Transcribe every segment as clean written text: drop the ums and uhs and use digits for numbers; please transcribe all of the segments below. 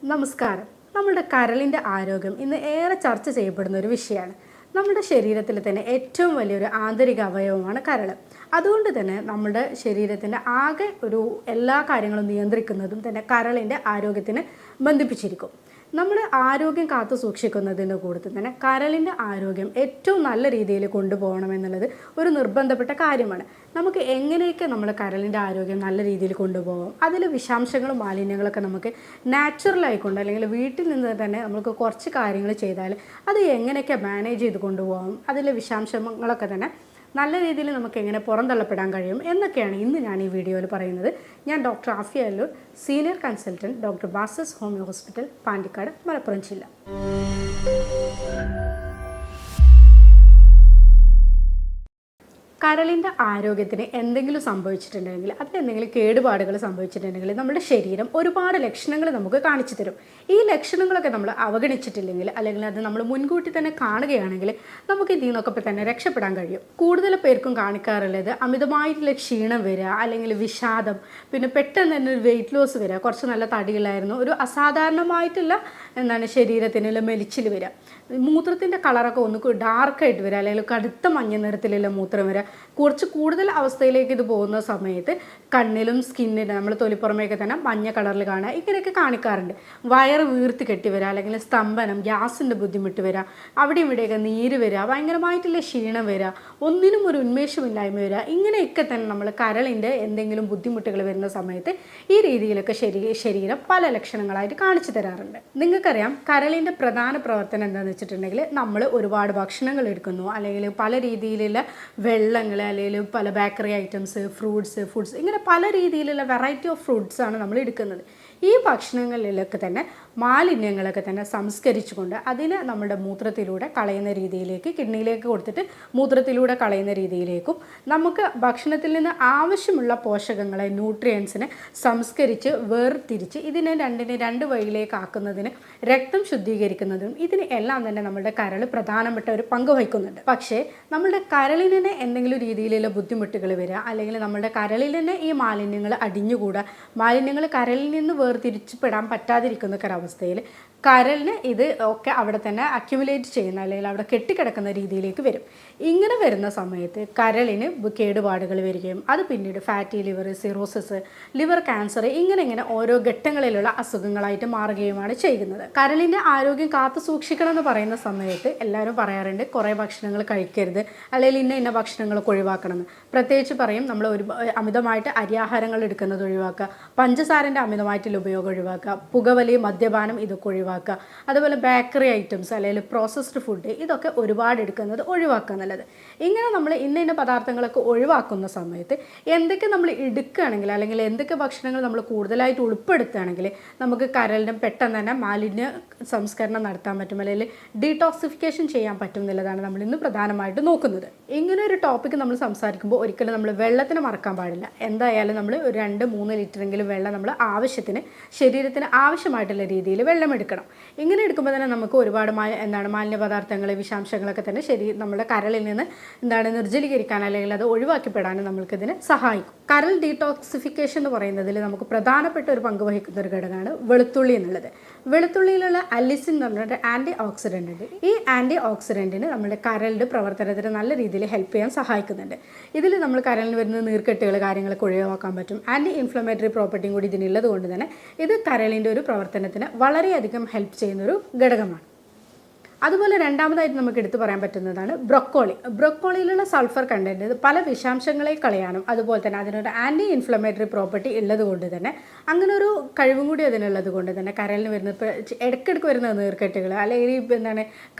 നമസ്കാരം. നമ്മുടെ കരളിൻ്റെ ആരോഗ്യം ഇന്ന് ഏറെ ചർച്ച ചെയ്യപ്പെടുന്ന ഒരു വിഷയമാണ്. നമ്മുടെ ശരീരത്തിൽ തന്നെ ഏറ്റവും വലിയൊരു ആന്തരിക അവയവമാണ് കരൾ. അതുകൊണ്ട് തന്നെ നമ്മുടെ ശരീരത്തിൻ്റെ ആകെ എല്ലാ കാര്യങ്ങളും നിയന്ത്രിക്കുന്നതും തന്നെ കരളിൻ്റെ ആരോഗ്യത്തിന് ബന്ധിപ്പിച്ചിരിക്കും. നമ്മുടെ ആരോഗ്യം കാത്തു സൂക്ഷിക്കുന്നതിന് കൂടെ തന്നെ കരളിൻ്റെ ആരോഗ്യം ഏറ്റവും നല്ല രീതിയിൽ കൊണ്ടുപോകണമെന്നുള്ളത് ഒരു നിർബന്ധപ്പെട്ട കാര്യമാണ്. നമുക്ക് എങ്ങനെയൊക്കെ നമ്മുടെ കരളിൻ്റെ ആരോഗ്യം നല്ല രീതിയിൽ കൊണ്ടുപോകാം, അതിൽ വിഷാംശങ്ങളും മാലിന്യങ്ങളൊക്കെ നമുക്ക് നാച്ചുറലായിക്കൊണ്ട് അല്ലെങ്കിൽ വീട്ടിൽ നിന്ന് തന്നെ നമുക്ക് കുറച്ച് കാര്യങ്ങൾ ചെയ്താൽ അത് എങ്ങനെയൊക്കെ മാനേജ് ചെയ്ത് കൊണ്ടുപോകാം, അതിലെ വിഷാംശങ്ങളൊക്കെ തന്നെ നല്ല രീതിയിൽ നമുക്ക് എങ്ങനെ പുറന്തള്ളപ്പെടാൻ കഴിയും എന്നൊക്കെയാണ് ഇന്ന് ഞാൻ ഈ വീഡിയോയിൽ പറയുന്നത്. ഞാൻ doctor Afiya അല്ലൂർ, senior consultant, doctor ബാസസ് homeo hospital, Pandikkad, Malappuram ജില്ല. കരളിൻ്റെ ആരോഗ്യത്തിന് എന്തെങ്കിലും സംഭവിച്ചിട്ടുണ്ടെങ്കിൽ, അതിലെന്തെങ്കിലും കേടുപാടുകൾ സംഭവിച്ചിട്ടുണ്ടെങ്കിൽ നമ്മുടെ ശരീരം ഒരുപാട് ലക്ഷണങ്ങൾ നമുക്ക് കാണിച്ചു തരും. ഈ ലക്ഷണങ്ങളൊക്കെ നമ്മൾ അവഗണിച്ചിട്ടില്ലെങ്കിൽ അല്ലെങ്കിൽ അത് നമ്മൾ മുൻകൂട്ടി തന്നെ കാണുകയാണെങ്കിൽ നമുക്ക് ഇതിൽ നിന്നൊക്കെ തന്നെ രക്ഷപ്പെടാൻ കഴിയും. കൂടുതൽ പേർക്കും കാണിക്കാറുള്ളത് അമിതമായിട്ടുള്ള ക്ഷീണം വരിക, അല്ലെങ്കിൽ വിഷാദം, പിന്നെ പെട്ടെന്ന് തന്നെ ഒരു വെയിറ്റ് ലോസ് വരിക, കുറച്ച് നല്ല തടികളായിരുന്നു, ഒരു അസാധാരണമായിട്ടുള്ള ശരീരത്തിനുള്ള മെലിച്ചിൽ വരിക, മൂത്രത്തിൻ്റെ കളറൊക്കെ ഒന്ന് ഡാർക്കായിട്ട് വരിക, അല്ലെങ്കിൽ കടുത്ത മഞ്ഞ നിറത്തിലുള്ള മൂത്രം വരിക. കുറച്ച് കൂടുതൽ അവസ്ഥയിലേക്ക് ഇത് പോകുന്ന സമയത്ത് കണ്ണിലും സ്കിന്നിനും നമ്മൾ തൊലിപ്പുറമേയൊക്കെ തന്നെ മഞ്ഞ കളറിൽ കാണുക, ഇങ്ങനെയൊക്കെ കാണിക്കാറുണ്ട്. വയറ് വീർത്തി കെട്ടി വരിക, അല്ലെങ്കിൽ സ്തംഭനം, ഗ്യാസിൻ്റെ ബുദ്ധിമുട്ട് വരിക, അവിടെയും ഇവിടെയൊക്കെ നീര് വരിക, ഭയങ്കരമായിട്ടുള്ള ക്ഷീണം വരിക, ഒന്നിനും ഒരു ഉന്മേഷമില്ലായ്മ വരിക, ഇങ്ങനെയൊക്കെ തന്നെ നമ്മൾ കരളിൻ്റെ എന്തെങ്കിലും ബുദ്ധിമുട്ടുകൾ വരുന്ന സമയത്ത് ഈ രീതിയിലൊക്കെ ശരീരം പല ലക്ഷണങ്ങളായിട്ട് കാണിച്ചു തരാറുണ്ട്. നിങ്ങൾക്കറിയാം, കരളിൻ്റെ പ്രധാന പ്രവർത്തനം എന്താണെന്ന് വെച്ചിട്ടുണ്ടെങ്കിൽ നമ്മൾ ഒരുപാട് ഭക്ഷണങ്ങൾ എടുക്കുന്നു, അല്ലെങ്കിൽ പല രീതിയിലുള്ള വെള്ളങ്ങൾ, അല്ലെങ്കിൽ പല ബേക്കറി ഐറ്റംസ്, ഫുഡ്സ്, ഇങ്ങനെ പല രീതിയിലുള്ള വെറൈറ്റി ഓഫ് ഫ്രൂട്ട്സാണ് നമ്മൾ എടുക്കുന്നത്. ഈ ഭക്ഷണങ്ങളിലൊക്കെ തന്നെ മാലിന്യങ്ങളൊക്കെ തന്നെ സംസ്കരിച്ചുകൊണ്ട് അതിനെ നമ്മുടെ മൂത്രത്തിലൂടെ കളയുന്ന രീതിയിലേക്ക്, കിഡ്നിയിലേക്ക് കൊടുത്തിട്ട് മൂത്രത്തിലൂടെ കളയുന്ന രീതിയിലേക്കും, നമുക്ക് ഭക്ഷണത്തിൽ നിന്ന് ആവശ്യമുള്ള പോഷകങ്ങളെ, ന്യൂട്രിയൻസിനെ സംസ്കരിച്ച് വേർതിരിച്ച് ഇതിനെ രണ്ട് വഴിയിലേക്ക് ആക്കുന്നതിന്, രക്തം ശുദ്ധീകരിക്കുന്നതും ഇതിന് എല്ലാം തന്നെ നമ്മുടെ കരൾ പ്രധാനപ്പെട്ട ഒരു പങ്ക് വഹിക്കുന്നുണ്ട്. പക്ഷേ നമ്മുടെ കരളിനെ എന്തെങ്കിലും രീതിയിലുള്ള ബുദ്ധിമുട്ടുകൾ വരിക, അല്ലെങ്കിൽ നമ്മുടെ കരളിൽ തന്നെ ഈ മാലിന്യങ്ങൾ അടിഞ്ഞുകൂടുക, മാലിന്യങ്ങൾ കരളിൽ നിന്ന് വേർതിരിച്ചപ്പെടാൻ പറ്റാതിരിക്കുന്ന ഒരവസ്ഥയിൽ കരളിന് ഇത് ഒക്കെ അവിടെ തന്നെ അക്യുമുലേറ്റ് ചെയ്യുന്ന, അല്ലെങ്കിൽ അവിടെ കെട്ടിക്കിടക്കുന്ന രീതിയിലേക്ക് വരും. ഇങ്ങനെ വരുന്ന സമയത്ത് കരളിന് കേടുപാടുകൾ വരികയും അത് പിന്നീട് fatty liver, cirrhosis, liver cancer, ഇങ്ങനെ ഓരോ ഘട്ടങ്ങളിലുള്ള അസുഖങ്ങളായിട്ട് മാറുകയുമാണ് ചെയ്യുന്നത്. കരളിൻ്റെ ആരോഗ്യം കാത്തു സൂക്ഷിക്കണം എന്ന് പറയുന്ന സമയത്ത് എല്ലാവരും പറയാറുണ്ട് കുറേ ഭക്ഷണങ്ങൾ കഴിക്കരുത്, അല്ലെങ്കിൽ ഇന്ന ഭക്ഷണങ്ങളൊക്കെ ഒഴിവാക്കണം എന്ന്. പ്രത്യേകിച്ച് പറയും നമ്മൾ അമിതമായിട്ട് അരിയാഹാരങ്ങൾ എടുക്കുന്നത് ഒഴിവാക്കുക, പഞ്ചസാരൻ്റെ അമിതമായിട്ടുള്ള ഉപയോഗം ഒഴിവാക്കുക, പുകവലി, മദ്യപാനം ഇതൊക്കെ ഒഴിവാക്കുക, അതുപോലെ ബേക്കറി ഐറ്റംസ് അല്ലെങ്കിൽ പ്രോസസ്ഡ് ഫുഡ് ഇതൊക്കെ ഒരുപാട് എടുക്കുന്നത് ഒഴിവാക്കുക എന്നുള്ളത്. ഇങ്ങനെ നമ്മൾ ഇന്ന പദാർത്ഥങ്ങളൊക്കെ ഒഴിവാക്കുന്ന സമയത്ത് എന്തൊക്കെ നമ്മൾ എടുക്കുകയാണെങ്കിൽ, അല്ലെങ്കിൽ എന്തൊക്കെ ഭക്ഷണങ്ങൾ നമ്മൾ കൂടുതലായിട്ട് ഉൾപ്പെടുത്തുകയാണെങ്കിൽ നമുക്ക് കരളിന് പെട്ടെന്ന് തന്നെ മാലിന്യ സംസ്കരണം നടത്താൻ പറ്റും, അല്ലെങ്കിൽ ഡീടോക്സിഫിക്കേഷൻ ചെയ്യാൻ പറ്റും എന്നുള്ളതാണ് നമ്മൾ ഇന്ന് പ്രധാനമായിട്ട് നോക്കുന്നത്. ഇങ്ങനെ ഒരു ടോപ്പിക്ക് നമ്മൾ സംസാരിക്കുമ്പോൾ ഒരിക്കലും നമ്മൾ വെള്ളത്തിന് മറക്കാൻ പാടില്ല. എന്തായാലും നമ്മൾ ഒരു 2-3 ലിറ്ററെങ്കിലും വെള്ളം നമ്മൾ ആവശ്യത്തിന്, ശരീരത്തിന് ആവശ്യമായിട്ടുള്ള രീതിയിൽ വെള്ളം എടുക്കണം. ഇങ്ങനെ എടുക്കുമ്പോൾ തന്നെ നമുക്ക് ഒരുപാട് മാലിന്യ പദാർത്ഥങ്ങൾ, വിഷാംശങ്ങളൊക്കെ തന്നെ നമ്മുടെ കരളിൽ നിന്ന് നിർജ്ജലീകരിക്കാൻ, അല്ലെങ്കിൽ അത് ഒഴിവാക്കിപ്പെടാനും നമുക്കിതിനെ സഹായിക്കും. കരൾ ഡീടോക്സിഫിക്കേഷൻ എന്ന് പറയുന്നതിൽ നമുക്ക് പ്രധാനപ്പെട്ട ഒരു പങ്ക് വഹിക്കുന്ന ഒരു ഘടകമാണ് വെളുത്തുള്ളി എന്നുള്ളത്. വെളുത്തുള്ളിയിലുള്ള അലിസിൻ എന്ന് പറഞ്ഞൊരു ആൻറ്റി ഓക്സിഡൻ്റ് ഉണ്ട്. ഈ ആൻറ്റി ഓക്സിഡൻറ്റിന് നമ്മുടെ കരളിൻ്റെ പ്രവർത്തനത്തിന് നല്ല രീതിയിൽ ഹെൽപ്പ് ചെയ്യാൻ സഹായിക്കുന്നുണ്ട്. ഇതിൽ നമ്മൾ കരളിന് വരുന്ന നീർക്കെട്ടുകൾ, കാര്യങ്ങളൊക്കെ ഒഴിവാക്കാൻ പറ്റും. ആൻറ്റി ഇൻഫ്ലമേറ്ററി പ്രോപ്പർട്ടിയും കൂടി ഇതിനുള്ളത് കൊണ്ട് തന്നെ ഇത് കരളിൻ്റെ ഒരു പ്രവർത്തനത്തിന് വളരെയധികം ഹെൽപ്പ് ചെയ്യുന്നൊരു ഘടകമാണ്. അതുപോലെ രണ്ടാമതായിട്ട് നമുക്ക് എടുത്തു പറയാൻ പറ്റുന്നതാണ് ബ്രൊക്കോളി. ബ്രൊക്കോളിയിലുള്ള സൾഫർ കണ്ടൻറ്റ് ഇത് പല വിഷാംശങ്ങളെ കളയാനും, അതുപോലെ തന്നെ അതിനൊരു ആൻറ്റി ഇൻഫ്ലമേറ്ററി പ്രോപ്പർട്ടി ഉള്ളത് കൊണ്ട് തന്നെ, അങ്ങനെ ഒരു കഴിവും കൂടി അതിനുള്ളത് കൊണ്ട് തന്നെ കരളിന് വരുന്ന ഇടയ്ക്കിടയ്ക്ക് വരുന്ന നീർക്കെട്ടുകൾ, അല്ലെങ്കിൽ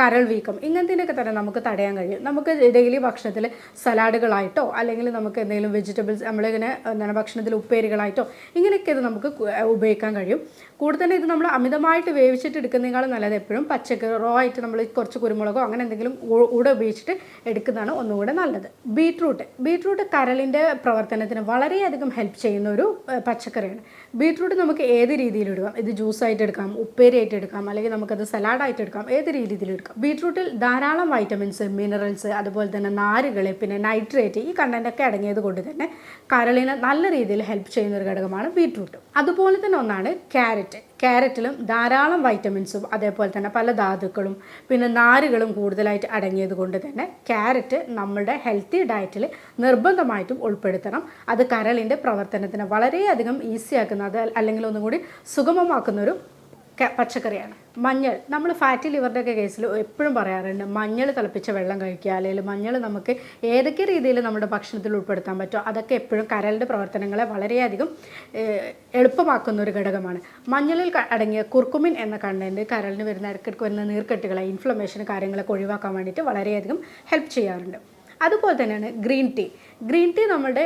കരൾ വീക്കം, ഇങ്ങനത്തേനൊക്കെ തന്നെ നമുക്ക് തടയാൻ കഴിയും. നമുക്ക് ഡെയിലി ഭക്ഷണത്തിൽ സലാഡുകളായിട്ടോ, അല്ലെങ്കിൽ നമുക്ക് എന്തെങ്കിലും വെജിറ്റബിൾസ് നമ്മളിങ്ങനെ ഭക്ഷണത്തിൽ ഉപ്പേരികളായിട്ടോ ഇങ്ങനെയൊക്കെ ഇത് നമുക്ക് ഉപയോഗിക്കാൻ കഴിയും. കൂടുതൽ ഇത് നമ്മൾ അമിതമായിട്ട് വേവിച്ചിട്ട് എടുക്കുന്നതിനേക്കാളും നല്ലത് എപ്പോഴും പച്ചക്ക് റോ ആയിട്ട് നമ്മൾ കുറച്ച് കുരുമുളകോ അങ്ങനെ എന്തെങ്കിലും കൂടെ ഉപയോഗിച്ചിട്ട് എടുക്കുന്നതാണ് ഒന്നുകൂടെ നല്ലത്. ബീട്രൂട്ട് കരളിൻ്റെ പ്രവർത്തനത്തിന് വളരെയധികം ഹെൽപ്പ് ചെയ്യുന്ന ഒരു പച്ചക്കറിയാണ്. ബീട്രൂട്ട് നമുക്ക് ഏത് രീതിയിൽ എടുക്കാം. ഇത് ജ്യൂസായിട്ട് എടുക്കാം, ഉപ്പേരിയായിട്ട് എടുക്കാം, അല്ലെങ്കിൽ നമുക്കത് സലാഡായിട്ട് എടുക്കാം, ഏത് രീതിയിൽ എടുക്കാം. ബീട്രൂട്ടിൽ ധാരാളം വൈറ്റമിൻസ്, മിനറൽസ്, അതുപോലെ തന്നെ നാരുകൾ, പിന്നെ നൈട്രേറ്റ്, ഈ കണ്ടൻ്റൊക്കെ അടങ്ങിയത് കൊണ്ട് തന്നെ കരളിനെ നല്ല രീതിയിൽ ഹെൽപ്പ് ചെയ്യുന്ന ഒരു ഘടകമാണ് ബീട്രൂട്ട്. അതുപോലെ തന്നെ ഒന്നാണ് ക്യാരറ്റ്. ക്യാരറ്റിലും ധാരാളം വൈറ്റമിൻസും അതേപോലെ തന്നെ പല ധാതുക്കളും പിന്നെ നാരുകളും കൂടുതലായിട്ട് അടങ്ങിയത് കൊണ്ട് തന്നെ ക്യാരറ്റ് നമ്മളുടെ ഹെൽത്തി ഡയറ്റിൽ നിർബന്ധമായിട്ടും ഉൾപ്പെടുത്തണം. അത് കരളിൻ്റെ പ്രവർത്തനത്തിന് വളരെയധികം ഈസിയാക്കുന്ന അല്ലെങ്കിൽ ഒന്നും കൂടി സുഗമമാക്കുന്നൊരു പച്ചക്കറിയാണ്. മഞ്ഞൾ, നമ്മൾ ഫാറ്റി ലിവറിൻ്റെ ഒക്കെ കേസിൽ എപ്പോഴും പറയാറുണ്ട് മഞ്ഞൾ തിളപ്പിച്ച വെള്ളം കഴിക്കുക, അല്ലെങ്കിൽ മഞ്ഞൾ നമുക്ക് ഏതൊക്കെ രീതിയിൽ നമ്മുടെ ഭക്ഷണത്തിൽ ഉൾപ്പെടുത്താൻ പറ്റുമോ അതൊക്കെ എപ്പോഴും കരളിൻ്റെ പ്രവർത്തനങ്ങളെ വളരെയധികം എളുപ്പമാക്കുന്ന ഒരു ഘടകമാണ്. മഞ്ഞളിൽ അടങ്ങിയ കുർക്കുമിൻ എന്ന കണ്ടൻറ്റ് കരളിന് വരുന്ന ഇടയ്ക്കിടയ്ക്ക് വരുന്ന നീർക്കെട്ടുകളെ ഇൻഫ്ലമേഷൻ കാര്യങ്ങളൊക്കെ ഒഴിവാക്കാൻ വേണ്ടിയിട്ട് വളരെയധികം ഹെൽപ്പ് ചെയ്യാറുണ്ട്. അതുപോലെ തന്നെയാണ് ഗ്രീൻ ടീ. ഗ്രീൻ ടീ നമ്മുടെ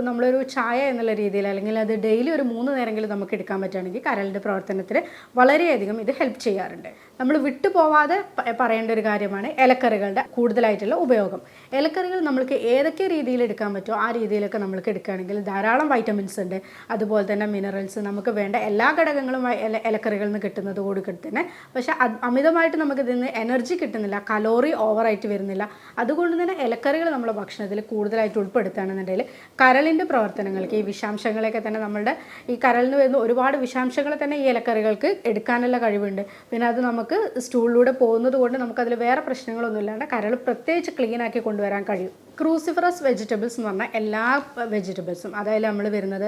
നമ്മളൊരു ചായ എന്നുള്ള രീതിയിൽ അല്ലെങ്കിൽ അത് ഡെയിലി ഒരു 3 നേരമെങ്കിലും നമുക്ക് എടുക്കാൻ പറ്റുകയാണെങ്കിൽ കരളിൻ്റെ പ്രവർത്തനത്തിന് വളരെയധികം ഇത് ഹെൽപ്പ് ചെയ്യാറുണ്ട്. നമ്മൾ വിട്ടുപോവാതെ പറയേണ്ട ഒരു കാര്യമാണ് ഇലക്കറികളുടെ കൂടുതലായിട്ടുള്ള ഉപയോഗം. ഇലക്കറികൾ നമ്മൾക്ക് ഏതൊക്കെ രീതിയിൽ എടുക്കാൻ പറ്റുമോ ആ രീതിയിലൊക്കെ നമ്മൾക്ക് എടുക്കുകയാണെങ്കിൽ ധാരാളം വൈറ്റമിൻസ് ഉണ്ട്, അതുപോലെ തന്നെ മിനറൽസ്, നമുക്ക് വേണ്ട എല്ലാ ഘടകങ്ങളും ഇലക്കറികളിൽ നിന്ന് കിട്ടുന്നത് കൂടി തന്നെ. പക്ഷേ അമിതമായിട്ട് നമുക്ക് ഇതിൽ നിന്ന് എനർജി കിട്ടുന്നില്ല, കലോറി ഓവറായിട്ട് വരുന്നില്ല. അതുകൊണ്ട് തന്നെ ഇലക്കറികൾ നമ്മുടെ ഭക്ഷണത്തിൽ കൂടുതലായിട്ട് ഉൾപ്പെടുത്തുകയാണെന്നുണ്ടെങ്കിൽ കരളിൻ്റെ പ്രവർത്തനങ്ങൾക്ക് ഈ വിഷാംശങ്ങളെയൊക്കെ തന്നെ നമ്മുടെ ഈ കരളിൽ നിന്ന് വരുന്ന ഒരുപാട് വിഷാംശങ്ങൾ തന്നെ ഈ ഇലക്കറികൾക്ക് എടുക്കാനുള്ള കഴിവുണ്ട്. പിന്നെ അത് നമുക്ക് സ്റ്റൂളിലൂടെ പോകുന്നത് കൊണ്ട് നമുക്കതിൽ വേറെ പ്രശ്നങ്ങളൊന്നും ഇല്ലാണ്ട് കരൾ പ്രത്യേകിച്ച് ക്ലീനാക്കി കൊണ്ടുവരാൻ കഴിയും. ക്രൂസിഫറസ് വെജിറ്റബിൾസ് എന്ന് പറഞ്ഞാൽ എല്ലാ വെജിറ്റബിൾസും, അതായത്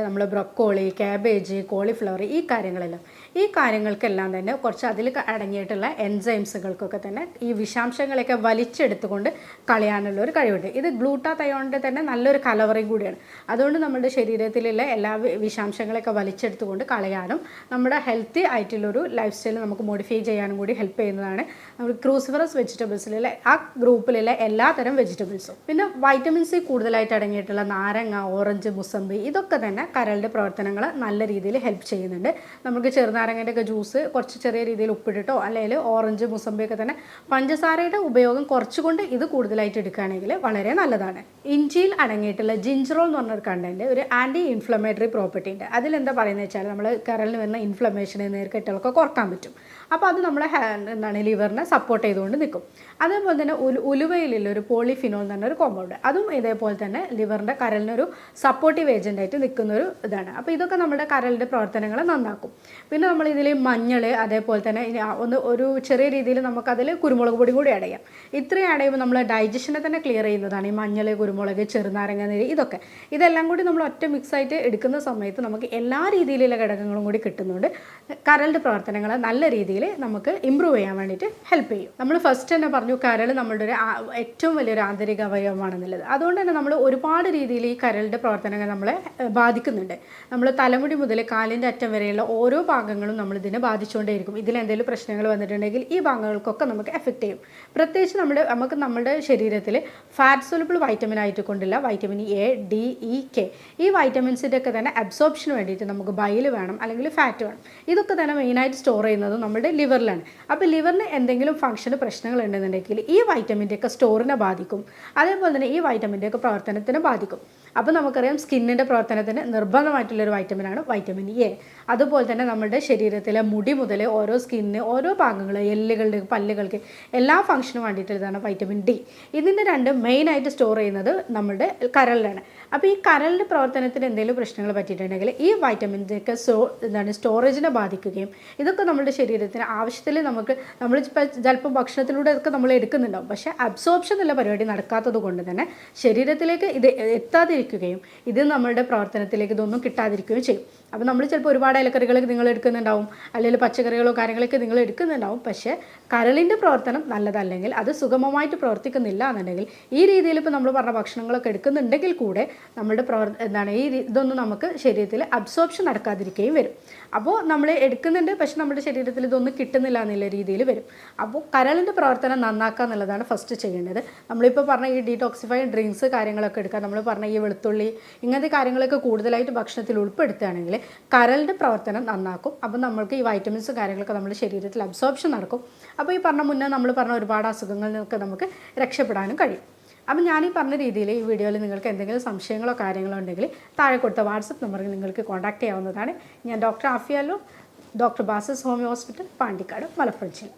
നമ്മൾ ബ്രൊക്കോളി, ക്യാബേജ്, കോളിഫ്ലവർ, ഈ കാര്യങ്ങൾക്കെല്ലാം തന്നെ കുറച്ച് അതിൽ അടങ്ങിയിട്ടുള്ള എൻസൈംസുകൾക്കൊക്കെ തന്നെ ഈ വിഷാംശങ്ങളെയൊക്കെ വലിച്ചെടുത്തുകൊണ്ട് കളയാനുള്ള ഒരു കഴിവുണ്ട്. ഇത് ഗ്ലൂട്ടാതയോണിൻ്റെ തന്നെ നല്ലൊരു കലവറയും കൂടിയാണ്. അതുകൊണ്ട് നമ്മുടെ ശരീരത്തിലുള്ള എല്ലാ വിഷാംശങ്ങളെയൊക്കെ വലിച്ചെടുത്തുകൊണ്ട് കളയാനും നമ്മുടെ ഹെൽത്തി ആയിട്ടുള്ളൊരു ലൈഫ് സ്റ്റൈൽ നമുക്ക് മോഡിഫൈ ചെയ്യാനും കൂടി ഹെൽപ്പ് ചെയ്യുന്നതാണ് നമ്മൾ ക്രൂസിഫറസ് വെജിറ്റബിൾസിലുള്ള ആ ഗ്രൂപ്പിലുള്ള എല്ലാത്തരം വെജിറ്റബിൾസും. പിന്നെ വൈറ്റമിൻ സി കൂടുതലായിട്ട് അടങ്ങിയിട്ടുള്ള നാരങ്ങ, ഓറഞ്ച്, മുസമ്പി, ഇതൊക്കെ തന്നെ കരളിൻ്റെ പ്രവർത്തനങ്ങൾ നല്ല രീതിയിൽ ഹെൽപ്പ് ചെയ്യുന്നുണ്ട്. നമുക്ക് ചെറുനാരങ്ങൻ്റെ ഒക്കെ ജ്യൂസ് കുറച്ച് ചെറിയ രീതിയിൽ ഉപ്പിട്ടിട്ടോ അല്ലെങ്കിൽ ഓറഞ്ച്, മുസമ്പിയൊക്കെ തന്നെ പഞ്ചസാരയുടെ ഉപയോഗം കുറച്ചുകൊണ്ട് ഇത് കൂടുതലായിട്ട് എടുക്കുകയാണെങ്കിൽ വളരെ നല്ലതാണ്. ഇഞ്ചിയിൽ അടങ്ങിയിട്ടുള്ള ജിഞ്ചറോൾ എന്ന് പറഞ്ഞൊരു കണ്ടൻറ്റ് ഒരു ആൻറ്റി ഇൻഫ്ലമേറ്ററി പ്രോപ്പർട്ടി ഉണ്ട്. അതിലെന്താ പറയുന്നത് വെച്ചാൽ നമ്മൾ കരളിന് വരുന്ന ഇൻഫ്ലമേഷന്, നീർക്കെട്ടുകളൊക്കെ കുറക്കാൻ പറ്റും. അപ്പോൾ അത് നമ്മളെ ലിവറിനെ സപ്പോർട്ട് ചെയ്തുകൊണ്ട് നിൽക്കും. അതേപോലെ തന്നെ ഉലുവയിലുള്ള ഒരു പോളിഫിനോൾ എന്ന് പറഞ്ഞൊരു കോമ്പൗണ്ട്, അതും ഇതേപോലെ തന്നെ ലിവറിൻ്റെ കരളിനൊരു സപ്പോർട്ടീവ് ഏജൻ്റായിട്ട് നിൽക്കുന്നൊരു ഇതാണ്. അപ്പോൾ ഇതൊക്കെ നമ്മുടെ കരളിൻ്റെ പ്രവർത്തനങ്ങളെ നന്നാക്കും. പിന്നെ നമ്മളിതിൽ മഞ്ഞൾ, അതേപോലെ തന്നെ ഒരു ചെറിയ രീതിയിൽ നമുക്കതിൽ കുരുമുളക് പൊടി കൂടി ആഡ് ചെയ്യാം. ഇത്രയും ആഡ് ചെയ്യുമ്പോൾ നമ്മൾ ഡൈജഷനെ തന്നെ ക്ലിയർ ചെയ്യുന്നതാണ് ഈ മഞ്ഞൾ, കുരുമുളക്, ചെറുനാരങ്ങ നീര്, ഇതെല്ലാം കൂടി നമ്മൾ ഒറ്റ മിക്സായിട്ട് എടുക്കുന്ന സമയത്ത് നമുക്ക് എല്ലാ രീതിയിലുള്ള ഘടകങ്ങളും കൂടി കിട്ടുന്നുണ്ട്. കരളിൻ്റെ പ്രവർത്തനങ്ങളെ നല്ല രീതിയിൽ നമുക്ക് ഇമ്പ്രൂവ് ചെയ്യാൻ വേണ്ടിയിട്ട് ഹെൽപ്പ് ചെയ്യും. നമ്മൾ ഫസ്റ്റ് തന്നെ പറഞ്ഞു കരൾ നമ്മളുടെ ഏറ്റവും വലിയൊരു ആന്തരിക അവയവമാണെന്നുള്ളത്. അതുകൊണ്ട് തന്നെ നമ്മൾ ഒരുപാട് രീതിയിൽ ഈ കരളിൻ്റെ പ്രവർത്തനങ്ങൾ നമ്മളെ ബാധിക്കുന്നുണ്ട്. നമ്മൾ തലമുടി മുതൽ കാലിൻ്റെ അറ്റം വരെയുള്ള ഓരോ ഭാഗങ്ങളും നമ്മളിതിനെ ബാധിച്ചുകൊണ്ടേയിരിക്കും. ഇതിലെന്തെങ്കിലും പ്രശ്നങ്ങൾ വന്നിട്ടുണ്ടെങ്കിൽ ഈ ഭാഗങ്ങൾക്കൊക്കെ നമുക്ക് എഫക്റ്റ് ചെയ്യും. പ്രത്യേകിച്ച് നമ്മുടെ ശരീരത്തിൽ ഫാറ്റ് സോലുബിൾ വൈറ്റമിൻ ആയിട്ട് കൊണ്ടുള്ള vitamin A, D, E, K, ഈ വൈറ്റമിൻസിൻ്റെ ഒക്കെ തന്നെ അബ്സോർപ്ഷന് വേണ്ടിയിട്ട് നമുക്ക് ബൈൽ വേണം അല്ലെങ്കിൽ ഫാറ്റ് വേണം. ഇതൊക്കെ തന്നെ മെയിനായിട്ട് സ്റ്റോർ ചെയ്യുന്നത് നമ്മുടെ ലിവറിലാണ്. അപ്പോൾ ലിവറിന് എന്തെങ്കിലും ഫംഗ്ഷന് പ്രശ്നങ്ങൾ ഉണ്ടെന്നുണ്ടെങ്കിൽ ഈ വൈറ്റമിൻ്റെ ഒക്കെ സ്റ്റോറിനെ ബാധിക്കും. അതേപോലെ തന്നെ ഈ വൈറ്റമിൻ്റെ ഒക്കെ പ്രവർത്തനത്തിനെ ബാധിക്കും. അപ്പോൾ നമുക്കറിയാം സ്കിന്നിൻ്റെ പ്രവർത്തനത്തിന് നിർബന്ധമായിട്ടുള്ളൊരു വൈറ്റമിനാണ് വൈറ്റമിൻ എ. അതുപോലെ തന്നെ നമ്മുടെ ശരീരത്തിലെ മുടി മുതൽ ഓരോ സ്കിന്നിന് ഓരോ ഭാഗങ്ങൾ, എല്ലുകളുടെ, പല്ലുകൾക്ക് എല്ലാ ഫംഗ്ഷനും വേണ്ടിയിട്ടുള്ളതാണ് വൈറ്റമിൻ ഡി. ഇതിൻ്റെ രണ്ടും മെയിനായിട്ട് സ്റ്റോർ ചെയ്യുന്നത് നമ്മുടെ കരളിലാണ്. അപ്പോൾ ഈ കരളിൻ്റെ പ്രവർത്തനത്തിന് എന്തെങ്കിലും പ്രശ്നങ്ങൾ പറ്റിയിട്ടുണ്ടെങ്കിൽ ഈ വൈറ്റമിൻസൊക്കെ സ്റ്റോറേജിനെ ബാധിക്കുകയും ഇതൊക്കെ നമ്മുടെ ശരീരത്തിന് ആവശ്യത്തിൽ നമ്മൾ ചിലപ്പോൾ ഭക്ഷണത്തിലൂടെ ഒക്കെ നമ്മൾ എടുക്കുന്നുണ്ടാവും, പക്ഷേ അബ്സോർപ്ഷൻ എന്നുള്ള പരിപാടി നടക്കാത്തത് കൊണ്ട് തന്നെ ശരീരത്തിലേക്ക് ഇത് എത്താതിരിക്കുകയും ഇത് നമ്മളുടെ പ്രവർത്തനത്തിലേക്ക് ഇതൊന്നും കിട്ടാതിരിക്കുകയും ചെയ്യും. അപ്പോൾ നമ്മൾ ചിലപ്പോൾ ഒരുപാട് ഇലക്കറികളൊക്കെ നിങ്ങൾ എടുക്കുന്നുണ്ടാവും, അല്ലെങ്കിൽ പച്ചക്കറികളോ കാര്യങ്ങളൊക്കെ നിങ്ങൾ എടുക്കുന്നുണ്ടാവും, പക്ഷേ കരളിൻ്റെ പ്രവർത്തനം നല്ലതല്ലെങ്കിൽ അത് സുഗമമായിട്ട് പ്രവർത്തിക്കുന്നില്ല എന്നുണ്ടെങ്കിൽ ഈ രീതിയിൽ ഇപ്പോൾ നമ്മൾ പറഞ്ഞ ഭക്ഷണങ്ങളൊക്കെ എടുക്കുന്നുണ്ടെങ്കിൽ കൂടെ നമ്മുടെ ഇതൊന്നും നമുക്ക് ശരീരത്തിൽ അബ്സോർപ്ഷൻ നടക്കാതിരിക്കുകയും വരും. അപ്പോൾ നമ്മൾ എടുക്കുന്നുണ്ട് പക്ഷെ നമ്മുടെ ശരീരത്തിൽ ഇതൊന്നും കിട്ടുന്നില്ല എന്നുള്ള രീതിയിൽ വരും. അപ്പോൾ കരളിൻ്റെ പ്രവർത്തനം നന്നാക്കുക എന്നുള്ളതാണ് ഫസ്റ്റ് ചെയ്യേണ്ടത്. നമ്മളിപ്പോൾ പറഞ്ഞ ഈ ഡീടോക്സിഫൈഡ് ഡ്രിങ്ക്സ് കാര്യങ്ങളൊക്കെ എടുക്കുക, നമ്മൾ പറഞ്ഞ ഈ വെളുത്തുള്ളി ഇങ്ങനത്തെ കാര്യങ്ങളൊക്കെ കൂടുതലായിട്ട് ഭക്ഷണത്തിൽ ഉൾപ്പെടുത്തുകയാണെങ്കിൽ കരളിൻ്റെ പ്രവർത്തനം നന്നാക്കും. അപ്പോൾ നമ്മൾക്ക് ഈ വൈറ്റമിൻസ് കാര്യങ്ങളൊക്കെ നമ്മുടെ ശരീരത്തിൽ അബ്സോർപ്ഷൻ നടക്കും. അപ്പോൾ ഈ മുന്നേ നമ്മൾ പറഞ്ഞ ഒരുപാട് അസുഖങ്ങളിൽ നിന്നൊക്കെ നമുക്ക് രക്ഷപ്പെടാനും കഴിയും. അപ്പോൾ ഞാൻ ഈ പറഞ്ഞ രീതിയിൽ ഈ വീഡിയോയിൽ നിങ്ങൾക്ക് എന്തെങ്കിലും സംശയങ്ങളോ കാര്യങ്ങളോ ഉണ്ടെങ്കിൽ താഴെ കൊടുത്ത വാട്സപ്പ് നമ്പറിൽ നിങ്ങൾക്ക് കോൺടാക്റ്റ് ചെയ്യാവുന്നതാണ്. ഞാൻ doctor Afiya, doctor Basis homeo hospital, Pandikkad, Malappuram ജില്ല.